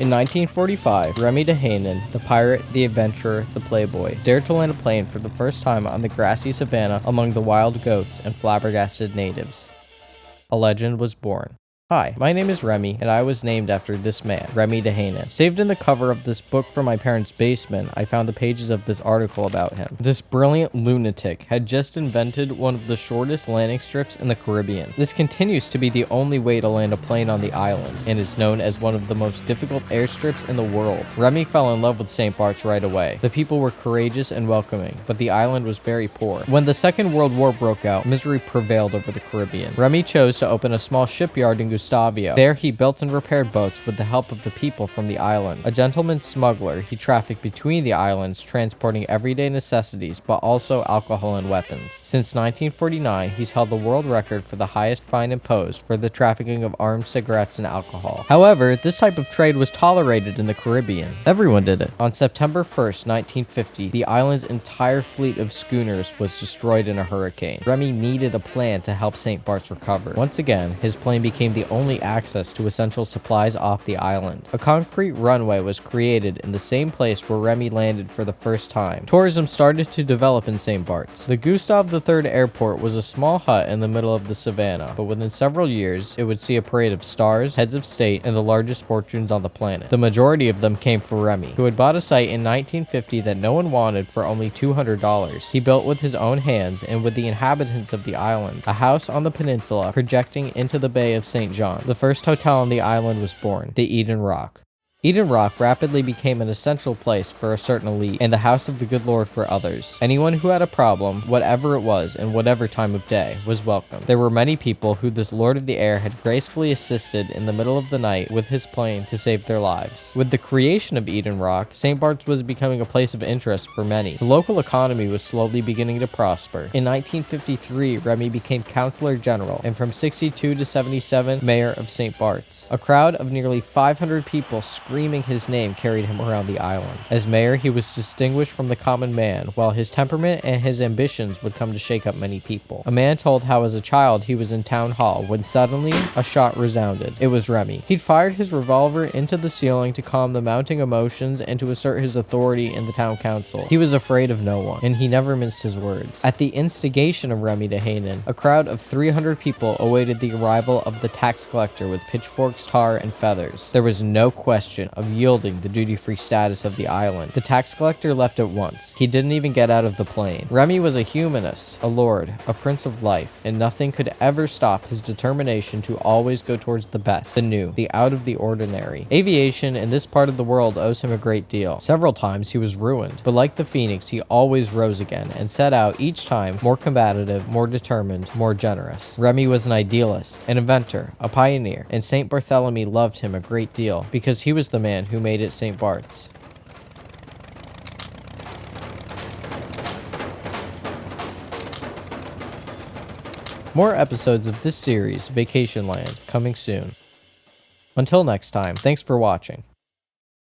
In 1945, Remy Dehaenen, the pirate, the adventurer, the playboy, dared to land a plane for the first time on the grassy savannah among the wild goats and flabbergasted natives. A legend was born. Hi, my name is Remy, and I was named after this man, Remy Dehaenen. Saved in the cover of this book from my parents' basement, I found the pages of this article about him. This brilliant lunatic had just invented one of the shortest landing strips in the Caribbean. This continues to be the only way to land a plane on the island, and is known as one of the most difficult airstrips in the world. Remy fell in love with St. Barts right away. The people were courageous and welcoming, but the island was very poor. When the Second World War broke out, misery prevailed over the Caribbean. Remy chose to open a small shipyard in Gustavia. There he built and repaired boats with the help of the people from the island. A gentleman smuggler, he trafficked between the islands, transporting everyday necessities, but also alcohol and weapons. Since 1949, he's held the world record for the highest fine imposed for the trafficking of armed cigarettes and alcohol. However, this type of trade was tolerated in the Caribbean. Everyone did it. On September 1st, 1950, the island's entire fleet of schooners was destroyed in a hurricane. Remy needed a plan to help St. Barts recover. Once again, his plane became the only access to essential supplies off the island. A concrete runway was created in the same place where Remy landed for the first time. Tourism started to develop in St. Barts. The Gustav III Airport was a small hut in the middle of the savannah, but within several years, it would see a parade of stars, heads of state, and the largest fortunes on the planet. The majority of them came for Remy, who had bought a site in 1950 that no one wanted for only $200. He built with his own hands and with the inhabitants of the island, a house on the peninsula projecting into the Bay of St. John. The first hotel on the island was born, the Eden Rock. Eden Rock rapidly became an essential place for a certain elite, and the house of the good Lord for others. Anyone who had a problem, whatever it was, and whatever time of day, was welcome. There were many people who this Lord of the Air had gracefully assisted in the middle of the night with his plane to save their lives. With the creation of Eden Rock, St. Barts was becoming a place of interest for many. The local economy was slowly beginning to prosper. In 1953, Remy became Councilor General, and from 62 to 77, Mayor of St. Barts. A crowd of nearly 500 people screaming his name carried him around the island. As mayor, he was distinguished from the common man, while his temperament and his ambitions would come to shake up many people. A man told how as a child he was in town hall when suddenly a shot resounded. It was Remy. He'd fired his revolver into the ceiling to calm the mounting emotions and to assert his authority in the town council. He was afraid of no one, and he never minced his words. At the instigation of Remy Dehaenen, a crowd of 300 people awaited the arrival of the tax collector with pitchforks, tar, and feathers. There was no question of yielding the duty-free status of the island. The tax collector left at once. He didn't even get out of the plane. Remy was a humanist, a lord, a prince of life, and nothing could ever stop his determination to always go towards the best, the new, the out of the ordinary. Aviation in this part of the world owes him a great deal. Several times he was ruined, but like the phoenix, he always rose again and set out each time more combative, more determined, more generous. Remy was an idealist, an inventor, a pioneer, and St. Bartholomew loved him a great deal because he was the man who made it St. Barts. More episodes of this series, Vacation Land, coming soon. Until next time, thanks for watching.